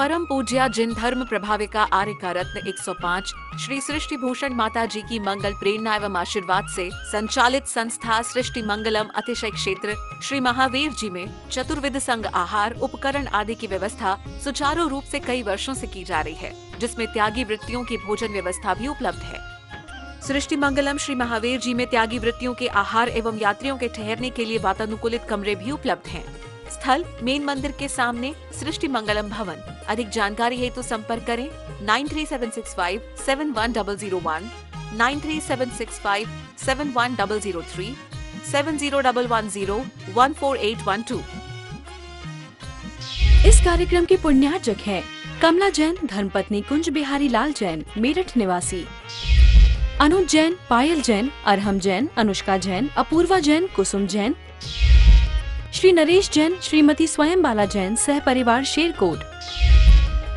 परम पूज्या जिन धर्म प्रभाविका आर्य का रत्न 105 श्री सृष्टि भूषण माता जी की मंगल प्रेरणा एवं आशीर्वाद से संचालित संस्था सृष्टि मंगलम अतिशय क्षेत्र श्री महावीर जी में चतुर्विध संघ आहार उपकरण आदि की व्यवस्था सुचारू रूप से कई वर्षों से की जा रही है, जिसमें त्यागी वृत्तियों की भोजन व्यवस्था भी उपलब्ध है। सृष्टि मंगलम श्री महावीर जी में त्यागी वृत्तियों के आहार एवं यात्रियों के ठहरने के लिए वातानुकूलित कमरे भी उपलब्ध हैं। स्थल मेन मंदिर के सामने सृष्टि मंगलम भवन। अधिक जानकारी हेतु संपर्क करें 9376571001, 9376571003, 7011014812। इस कार्यक्रम के पुण्यार्चक हैं कमला जैन धर्मपत्नी कुंज बिहारी लाल जैन मेरठ निवासी, अनुज जैन, पायल जैन, अरहम जैन, अनुष्का जैन, अपूर्वा जैन, कुसुम जैन, श्री नरेश जैन, श्रीमती स्वयं बाला जैन सह परिवार शेरकोट,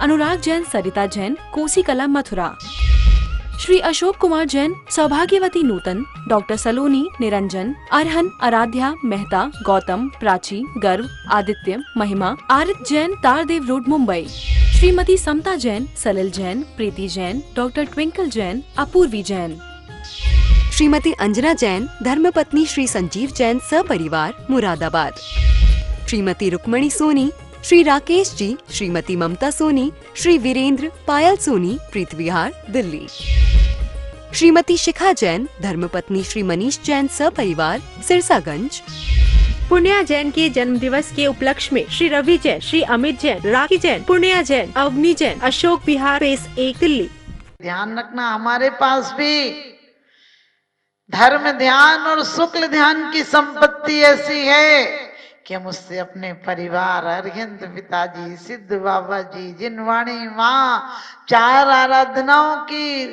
अनुराग जैन, सरिता जैन, कोसी कला मथुरा, श्री अशोक कुमार जैन, सौभाग्यवती नूतन, डॉक्टर सलोनी, निरंजन, अरहन, आराध्या, मेहता, गौतम, प्राची, गर्व, आदित्य, महिमा, आरित जैन, तारदेव रोड, मुंबई, श्रीमती समता जैन, सलिल जैन, प्रीति जैन, डॉक्टर ट्विंकल जैन, अपूर्वी जैन, श्रीमती अंजना जैन, धर्मपत्नी श्री संजीव जैन सपरिवार मुरादाबाद, श्रीमती रुक्मणी सोनी, श्री राकेश जी, श्रीमती ममता सोनी, श्री वीरेंद्र, पायल सोनी, प्रीत विहार, दिल्ली, श्रीमती शिखा जैन, धर्मपत्नी श्री मनीष जैन सपरिवार सिरसागंज, पुण्या जैन के जन्म दिवस के उपलक्ष्य में श्री रवि जैन, श्री अमित जैन, राखी जैन, पुण्या जैन, अवनी जैन, अशोक विहार फेस 1 दिल्ली। ध्यान रखना, हमारे पास भी धर्म ध्यान और शुक्ल ध्यान की संपत्ति ऐसी है कि हम उससे अपने परिवार, अरिहंत पिताजी, सिद्ध बाबा जी, जिनवाणी माँ, 4 आराधनाओं की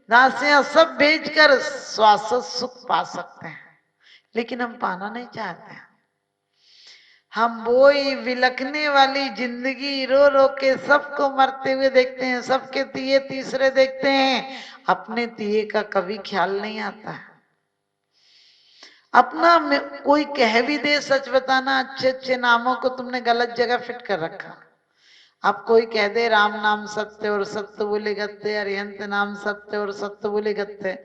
दासियां सब भेजकर शाश्वत सुख पा सकते हैं, लेकिन हम पाना नहीं चाहते हैं। हम वही विलखने वाली जिंदगी रो रो के सबको मरते हुए देखते हैं, सबके तिये तीसरे देखते हैं, अपने तिये का कभी ख्याल नहीं आता है। अपना कोई कह भी दे सच बताना, अच्छे अच्छे नामों को तुमने गलत जगह फिट कर रखा। अब कोई कह दे राम नाम सत्य और सत्य बोले गत्ते, अरिहंत नाम सत्य और सत्य बोले गत्ते,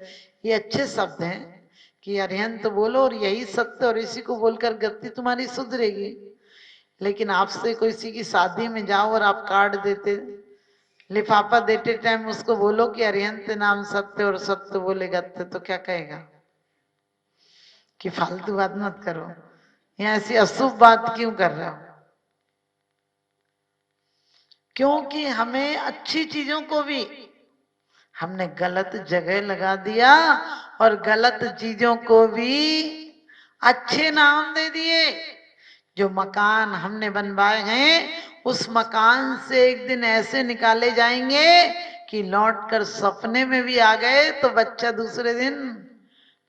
ये अच्छे शब्द हैं कि अरिहंत बोलो और यही सत्य और इसी को बोलकर गति तुम्हारी सुधरेगी। लेकिन आपसे किसी की शादी में जाओ और आप कार्ड देते, लिफाफा देते टाइम उसको बोलो कि अरिहंत नाम सत्य और सत्य बोले गत्ते, तो क्या कहेगा कि फालतू बात मत करो, या ऐसी अशुभ बात क्यों कर रहे हो। क्योंकि हमें अच्छी चीजों को भी हमने गलत जगह लगा दिया और गलत चीजों को भी अच्छे नाम दे दिए। जो मकान हमने बनवाए हैं उस मकान से एक दिन ऐसे निकाले जाएंगे कि लौट कर सपने में भी आ गए तो बच्चा दूसरे दिन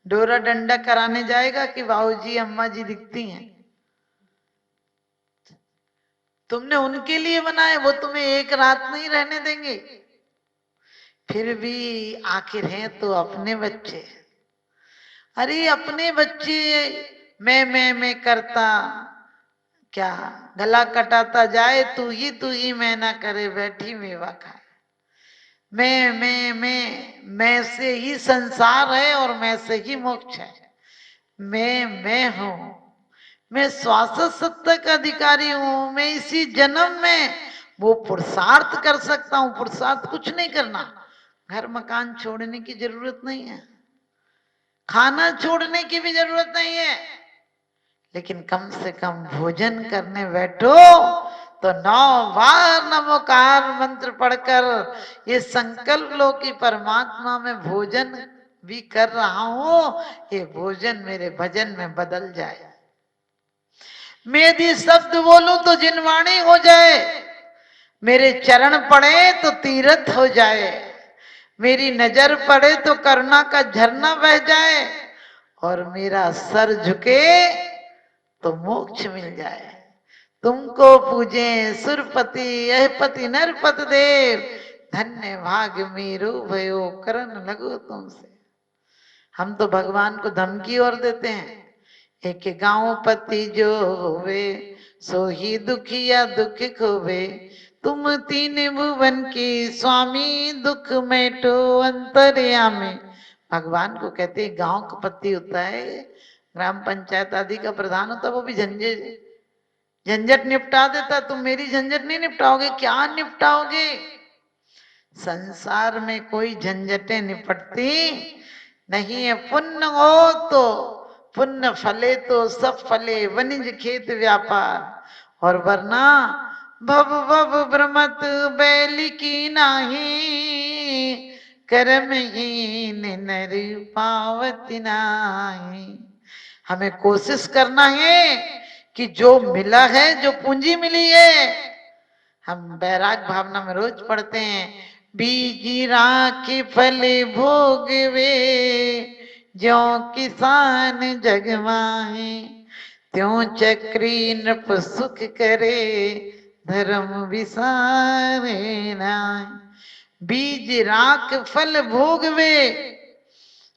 डोरा डंडा कराने जाएगा कि बाबूजी अम्मा जी दिखती हैं। तुमने उनके लिए बनाए, वो तुम्हें एक रात नहीं रहने देंगे। फिर भी आखिर हैं तो अपने बच्चे। अरे अपने बच्चे मैं करता क्या, गला कटाता जाए तू ही मैं ना करे बैठी मेवा खाए। मैं से ही संसार है और मैं से ही मोक्ष है। मैं हूं, मैं शाश्वत सत्ता का अधिकारी हूं। मैं इसी जन्म में वो पुरुषार्थ कर सकता हूं। पुरुषार्थ कुछ नहीं करना, घर मकान छोड़ने की जरूरत नहीं है, खाना छोड़ने की भी जरूरत नहीं है, लेकिन कम से कम भोजन करने बैठो तो 9 बार नमोकार मंत्र पढ़कर ये संकल्प लो कि परमात्मा में भोजन भी कर रहा हूं, ये भोजन मेरे भजन में बदल जाए। मैं यदि शब्द बोलूं तो जिनवाणी हो जाए, मेरे चरण पड़े तो तीर्थ हो जाए, मेरी नजर पड़े तो करुणा का झरना बह जाए, और मेरा सर झुके तो मोक्ष मिल जाए। तुमको पूजे सुरपति अहपति नरपत देव, धन्य भाग्य मेरो भयो करन लगो तुमसे। हम तो भगवान को धमकी और देते हैं, एक गांव पति जो होवे सो ही दुखिया दुख खोवे, तुम तीन भुवन के स्वामी, दुख मेटो अंतर्यामी। भगवान को कहते हैं गांव का पति होता है, ग्राम पंचायत आदि का प्रधान होता है, वो भी झंझट निपटा देता। तुम मेरी झंझट नहीं निपटाओगे, क्या निपटाओगे? संसार में कोई झंझटें निपटती नहीं है। पुण्य हो तो पुण्य फले तो सब फले, वनिज खेत व्यापार, और वरना भव भव भ्रमत बैली की नाही, कर्महीन नर पावती नाही। हमें कोशिश करना है कि जो मिला है, जो पूंजी मिली है, हम बैराग भावना में रोज पढ़ते हैं, बीज राखी फल भोगवे, ज्यों किसान जगमाहे, त्यों चक्री नृप सुख करे, धर्म विसारे नाय। बीज राख फल भोगवे,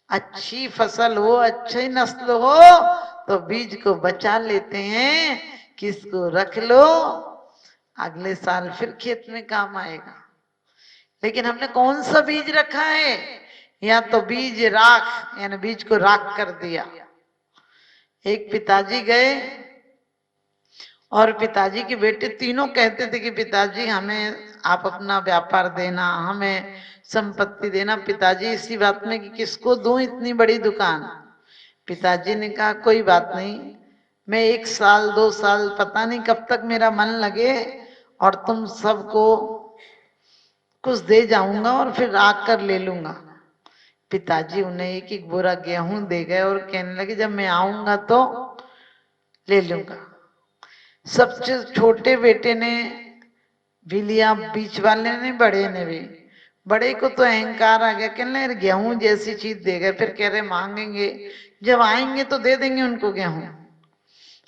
अच्छी फसल हो, अच्छी नस्ल हो तो बीज को बचा लेते हैं, किसको रख लो, अगले साल फिर खेत में काम आएगा। लेकिन हमने कौन सा बीज रखा है? या तो बीज राख, यानी बीज को राख कर दिया। एक पिताजी गए और पिताजी के बेटे तीनों कहते थे कि पिताजी हमें आप अपना व्यापार देना, हमें संपत्ति देना। पिताजी इसी बात में कि किसको दूं इतनी बड़ी दुकान। पिताजी ने कहा कोई बात नहीं, मैं 1 साल 2 साल पता नहीं कब तक मेरा मन लगे और तुम सबको कुछ दे जाऊंगा और फिर आकर ले लूंगा। पिताजी उन्हें एक एक बोरा गेहूं दे गए और कहने लगे जब मैं आऊंगा तो ले लूंगा। सबसे छोटे बेटे ने भी लिया, बीच वाले ने, बड़े ने भी। बड़े को तो अहंकार आ गया, कहने लगे गेहूं जैसी चीज दे गए, फिर कह रहे मांगेंगे, जब आएंगे तो दे देंगे उनको गेहूं।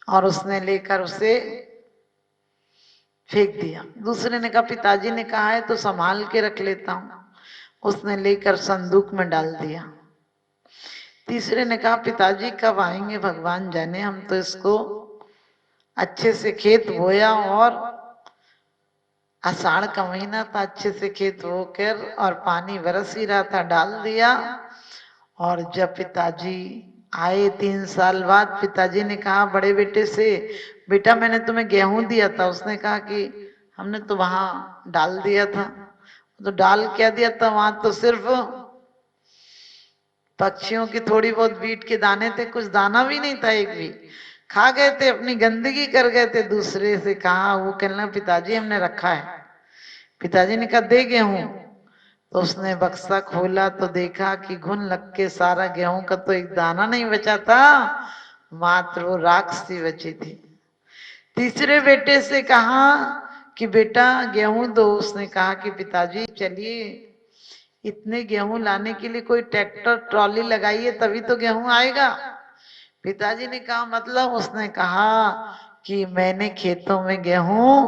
और उसने लेकर उसे फेंक दिया। दूसरे ने कहा पिताजी ने कहा है तो संभाल के रख लेता हूं, उसने लेकर संदूक में डाल दिया। तीसरे ने कहा पिताजी कब आएंगे भगवान जाने, हम तो इसको अच्छे से खेत बोया और आषाढ़ का महीना था, अच्छे से खेत बोकर और पानी बरस ही रहा था, डाल दिया। और जब पिताजी आए 3 साल बाद, पिताजी ने कहा बड़े बेटे से, बेटा मैंने तुम्हें गेहूं दिया था। उसने कहा कि हमने तो वहां डाल दिया था। तो डाल क्या दिया था? वहां तो सिर्फ पक्षियों की थोड़ी बहुत बीट के दाने थे, कुछ दाना भी नहीं था, एक भी खा गए थे, अपनी गंदगी कर गए थे। दूसरे से कहा, वो कहना पिताजी हमने रखा है। पिताजी ने कहा दे गेहूं। तो उसने बक्सा खोला तो देखा कि घुन लग के सारा गेहूं का तो एक दाना नहीं बचा था, मात्र वो राख सी बची थी। तीसरे बेटे से कहा कि बेटा गेहूं दो। उसने कहा कि पिताजी चलिए, इतने गेहूं लाने के लिए कोई ट्रैक्टर ट्रॉली लगाइए तभी तो गेहूं आएगा। पिताजी ने कहा मतलब? उसने कहा कि मैंने खेतों में गेहूं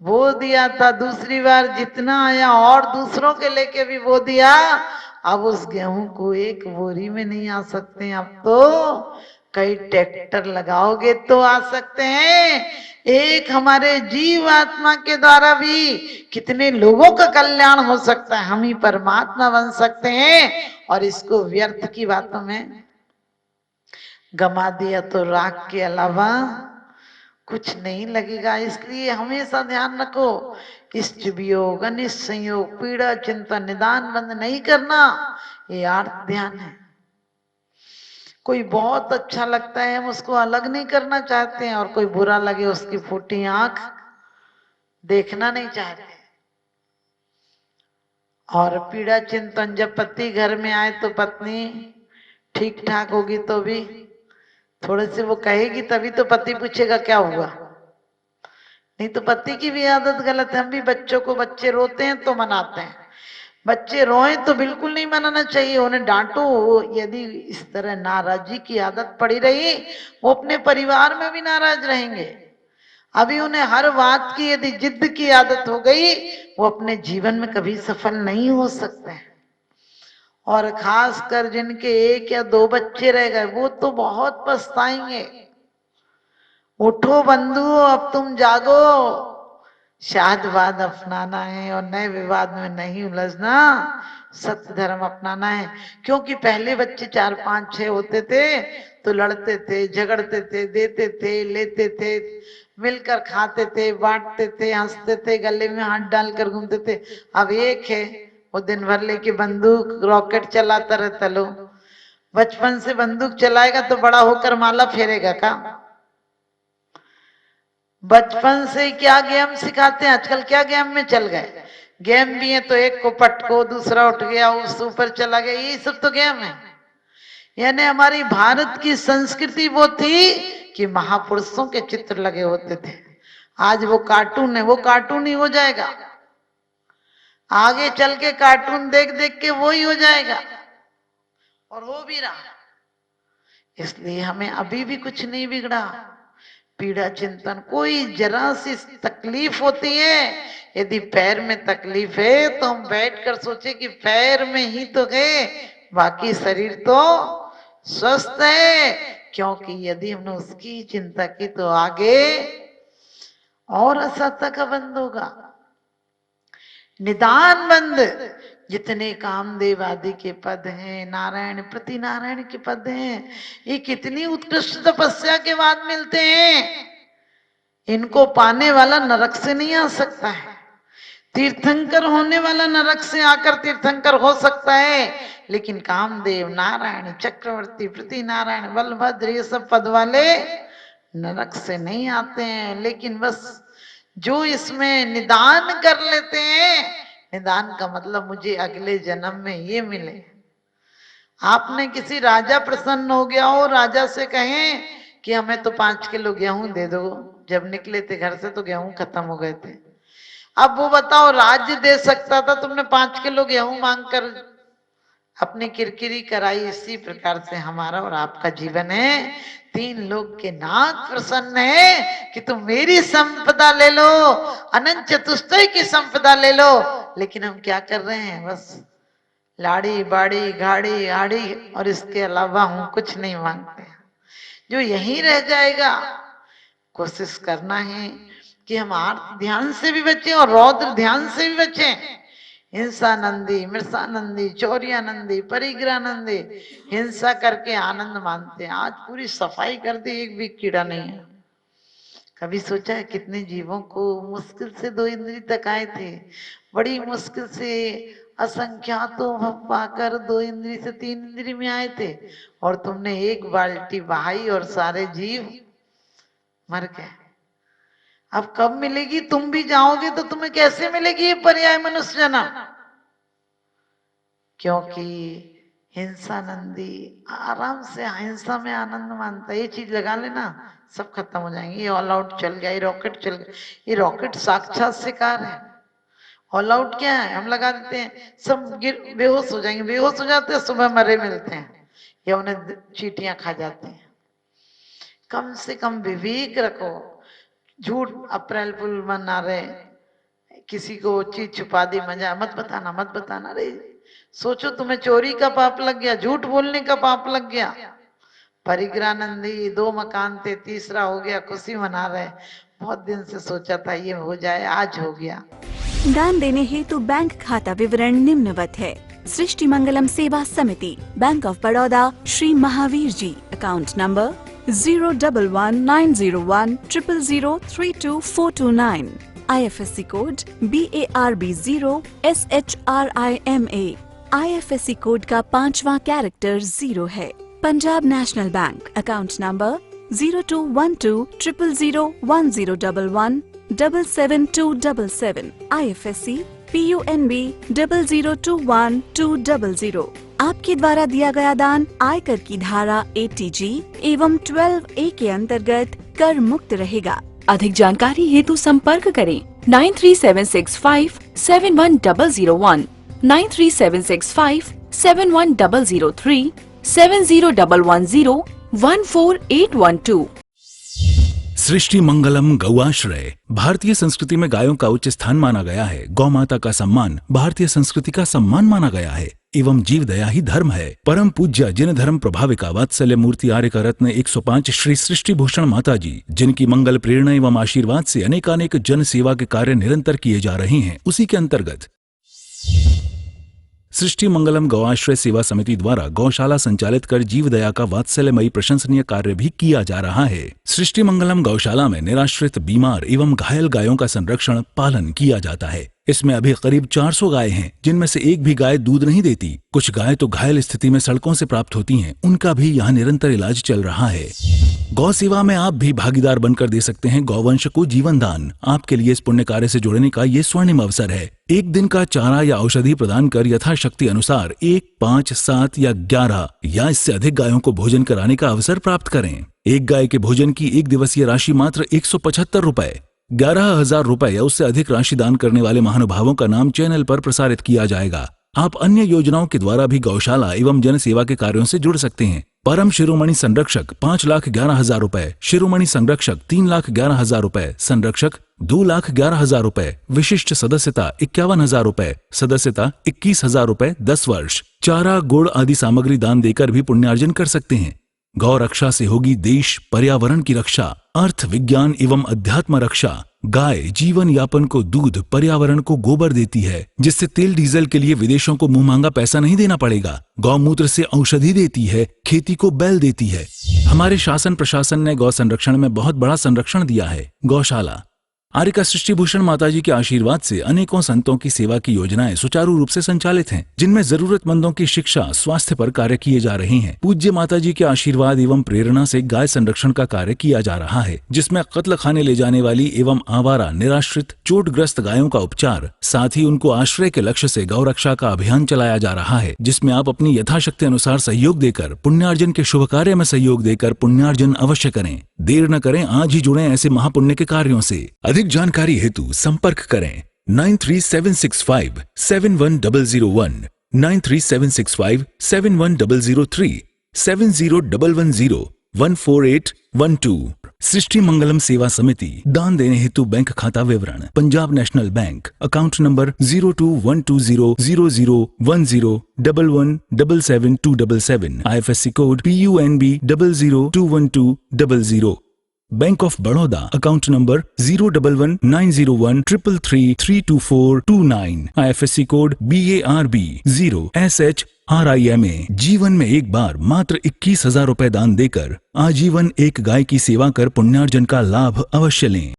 बो दिया था, दूसरी बार जितना आया और दूसरों के लेके भी बो दिया। अब उस गेहूं को एक बोरी में नहीं आ सकते, अब तो कई ट्रैक्टर लगाओगे तो आ सकते हैं। एक हमारे जीव आत्मा के द्वारा भी कितने लोगों का कल्याण हो सकता है, हम ही परमात्मा बन सकते हैं। और इसको व्यर्थ की बातों में गमा दिया तो राख के अलावा कुछ नहीं लगेगा। इसलिए हमेशा ध्यान रखो, इष्ट वियोग, अनिष्ट संयोग, पीड़ा, चिंता, निदान बंद नहीं करना, ये आर्त ध्यान है। कोई बहुत अच्छा लगता है हम उसको अलग नहीं करना चाहते हैं, और कोई बुरा लगे उसकी फूटी आंख देखना नहीं चाहते। और पीड़ा चिंतन, जब पति घर में आए तो पत्नी ठीक ठाक होगी तो भी थोड़े से वो कहेगी, तभी तो पति पूछेगा क्या हुआ, नहीं तो पति की भी आदत गलत है। हम भी बच्चों को, बच्चे रोते हैं तो मनाते हैं, बच्चे रोए तो बिल्कुल नहीं मनाना चाहिए, उन्हें डांटो। यदि इस तरह नाराजगी की आदत पड़ी रही, वो अपने परिवार में भी नाराज रहेंगे। अभी उन्हें हर बात की यदि जिद की आदत हो गई, वो अपने जीवन में कभी सफल नहीं हो सकते हैं। और खासकर जिनके 1 या 2 बच्चे रह गए, वो तो बहुत पछताएंगे। उठो बंधु, अब तुम जागो, शादवाद अपनाना है और नए विवाद में नहीं उलझना, सत्य धर्म अपनाना है। क्योंकि पहले बच्चे 4 5 6 होते थे तो लड़ते थे, झगड़ते थे, देते थे, लेते थे, मिलकर खाते थे, बांटते थे, हंसते थे, गले में हाथ डालकर घूमते थे। अब एक है, वो दिन भर लेके बंदूक रॉकेट चलाता रहता। लो, बचपन से बंदूक चलाएगा तो बड़ा होकर माला फेरेगा का? बचपन से क्या गेम सिखाते हैं? आजकल क्या गेम में चल गए? गेम भी है तो एक को पटको, दूसरा उठ गया, उस ऊपर चला गया, ये सब तो गेम है। यानी हमारी भारत की संस्कृति वो थी कि महापुरुषों के चित्र लगे होते थे। आज वो कार्टून है, वो कार्टून ही हो जाएगा। आगे चल के कार्टून देख देख के वो ही हो जाएगा, और हो भी रहा। इसलिए हमें अभी भी कुछ नहीं बिगड़ा। पीड़ा चिंतन, कोई जरा सी तकलीफ होती है, यदि पैर में तकलीफ है तो हम बैठकर सोचे कि पैर में ही तो है, बाकी शरीर तो स्वस्थ है। क्योंकि यदि हमने उसकी चिंता की तो आगे और असत्य का बंद होगा, निदान बंद। जितने कामदेव आदि के पद हैं, नारायण प्रति नारायण के पद हैं, ये कितनी उत्कृष्ट तपस्या के बाद मिलते हैं। इनको पाने वाला नरक से नहीं आ सकता है। तीर्थंकर होने वाला नरक से आकर तीर्थंकर हो सकता है, लेकिन कामदेव, नारायण, चक्रवर्ती, प्रति नारायण, बलभद्र, ये सब पद वाले नरक से नहीं आते हैं। लेकिन बस जो इसमें निदान कर लेते हैं, निदान का मतलब मुझे अगले जन्म में ये मिले। आपने किसी राजा प्रसन्न हो गया हो, राजा से कहें कि हमें तो 5 किलो गेहूं दे दो। जब निकले थे घर से तो गेहूं खत्म हो गए थे। अब वो बताओ, राज्य दे सकता था, तुमने 5 किलो गेहूं मांगकर अपनी किरकिरी कराई। इसी प्रकार से हमारा और आपका जीवन है। 3 लोग के नाथ प्रसन्न है कि तुम मेरी संपदा ले लो, अनंत चतुष्टय की संपदा ले लो। लेकिन हम क्या कर रहे हैं? बस लाड़ी बाड़ी गाड़ी आड़ी, और इसके अलावा हम कुछ नहीं मांगते। जो यहीं रह जाएगा। कोशिश करना है कि हम आर्त ध्यान से भी बचें और रौद्र ध्यान से भी बचें। हिंसानंदी, मृषानंदी, चौर्यानंदी, परिग्रहानंदी, हिंसा करके आनंद मानते हैं। आज पूरी सफाई कर दी, एक भी कीड़ा नहीं है। कभी सोचा है कितने जीवों को मुश्किल से 2 इंद्री तक आए थे, बड़ी मुश्किल से असंख्यातों भव पाकर 2 इंद्री से 3 इंद्री में आए थे, और तुमने एक बाल्टी बहाई और सारे जीव मर गए। अब कब मिलेगी? तुम भी जाओगे तो तुम्हें कैसे मिलेगी ये पर्याय मनुष्य जन्म? क्योंकि हिंसानंदी आराम से हिंसा में आनंद मानता है। ये चीज लगा लेना, सब खत्म हो जाएंगे। ये ऑल आउट चल गया, ये रॉकेट चल गया। ये रॉकेट साक्षात शिकार है। ऑल आउट क्या है? हम लगा देते हैं, सब बेहोश हो जाएंगे। बेहोश हो जाते हैं, सुबह मरे मिलते हैं, या उन्हें चींटियां खा जाते हैं। कम से कम विवेक रखो। झूठ, अप्रैल फूल मना रहे, किसी को चीज छुपा दी, मजा मत बताना, मत बताना। रे सोचो, तुम्हें चोरी का पाप लग गया, झूठ बोलने का पाप लग गया। परिग्रहानंदी 2 मकान थे, तीसरा हो गया, खुशी मना रहे। बहुत दिन से सोचा था ये हो जाए, आज हो गया। दान देने हेतु बैंक खाता विवरण निम्नवत है। सृष्टि Mangalam Seva Samiti, bank of Baroda, Shri Mahavir ji. Account number 0119010032429। IFSC code BARB0 SHRIMA। IFSC code का 5वां कैरेक्टर 0 है। Punjab national bank. Account number 0212000111 77277। IFSC PUNB 0021200। आपके द्वारा दिया गया दान आयकर की धारा 80G एवं 12A के अंतर्गत कर मुक्त रहेगा। अधिक जानकारी हेतु संपर्क करें 9376571001, 9376571003, 7011014812। सृष्टि मंगलम गौआश्रय। भारतीय संस्कृति में गायों का उच्च स्थान माना गया है। गौ माता का सम्मान भारतीय संस्कृति का सम्मान माना गया है। एवं जीव दया ही धर्म है। परम पूज्य जिन धर्म प्रभाविका वात्सल्य मूर्ति आर्य का रत्न 105 श्री सृष्टि भूषण माता जी, जिनकी मंगल प्रेरणा एवं आशीर्वाद से अनेकानेक जन सेवा के कार्य निरंतर किए जा रहे हैं, उसी के अंतर्गत सृष्टि मंगलम गौआश्रय सेवा समिति द्वारा गौशाला संचालित कर जीव दया का वात्सल्यमयी प्रशंसनीय कार्य भी किया जा रहा है। सृष्टि मंगलम गौशाला में निराश्रित, बीमार एवं घायल गायों का संरक्षण पालन किया जाता है। इसमें अभी करीब 400 गाय हैं, जिनमें से एक भी गाय दूध नहीं देती। कुछ गाय तो घायल स्थिति में सड़कों से प्राप्त होती हैं, उनका भी यहाँ निरंतर इलाज चल रहा है। गौ सेवा में आप भी भागीदार बनकर दे सकते हैं गौवंश को जीवन दान। आपके लिए इस पुण्य कार्य से जुड़ने का ये स्वर्णिम अवसर है। एक दिन का चारा या औषधि प्रदान कर यथाशक्ति अनुसार 1, 5, 7 या 11 या इससे अधिक गायों को भोजन कराने का अवसर प्राप्त करें। एक गाय के भोजन की एक दिवसीय राशि मात्र 175 रुपए। 11,000 रुपए या उससे अधिक राशि दान करने वाले महानुभावों का नाम चैनल पर प्रसारित किया जाएगा। आप अन्य योजनाओं के द्वारा भी गौशाला एवं जन सेवा के कार्यों से जुड़ सकते हैं। परम शिरोमणि संरक्षक 5,11,000 रुपए, शिरोमणि संरक्षक 3,11,000 रुपए, संरक्षक 2,11,000 रुपए, विशिष्ट सदस्यता 51,000 रुपए, सदस्यता 21,000 रुपए 10 वर्ष। चारा, गुड़ आदि सामग्री दान देकर भी पुण्यार्जन कर सकते हैं। गौ रक्षा से होगी देश पर्यावरण की रक्षा, अर्थ विज्ञान एवं अध्यात्म रक्षा। गाय जीवन यापन को दूध, पर्यावरण को गोबर देती है, जिससे तेल डीजल के लिए विदेशों को मुंह मांगा पैसा नहीं देना पड़ेगा। गौमूत्र से औषधि देती है, खेती को बैल देती है। हमारे शासन प्रशासन ने गौ संरक्षण में बहुत बड़ा संरक्षण दिया है। गौशाला आर्य का सृष्टि भूषण माताजी के आशीर्वाद से अनेकों संतों की सेवा की योजनाएं सुचारू रूप से संचालित हैं, जिनमें जरूरतमंदों की शिक्षा, स्वास्थ्य पर कार्य किए जा रहे हैं। पूज्य माताजी के आशीर्वाद एवं प्रेरणा से गाय संरक्षण का कार्य किया जा रहा है, जिसमें कत्ल खाने ले जाने वाली एवं आवारा, निराश्रित, चोटग्रस्त गायों का उपचार, साथ ही उनको आश्रय के लक्ष्य से गौ रक्षा का अभियान चलाया जा रहा है, जिसमें आप अपनी यथाशक्ति अनुसार सहयोग देकर पुण्यार्जन के शुभ कार्य में सहयोग देकर पुण्यार्जन अवश्य करें। देर न करें, आज ही जुड़ें ऐसे महापुण्य के कार्यों से। अधिक जानकारी हेतु संपर्क करें 9376571001, 9376571003, 7011014812। सृष्टि मंगलम सेवा समिति। दान देने हेतु बैंक खाता विवरण: Punjab national bank, account number 021200001011777277, IFSC code PUNB 0021200। Bank of Baroda, account number 0119013332429, IFSC code BARB 0SHRIMA। जीवन में एक बार मात्र 21,000 रुपए दान देकर आजीवन एक गाय की सेवा कर पुण्यार्जन का लाभ अवश्य लें।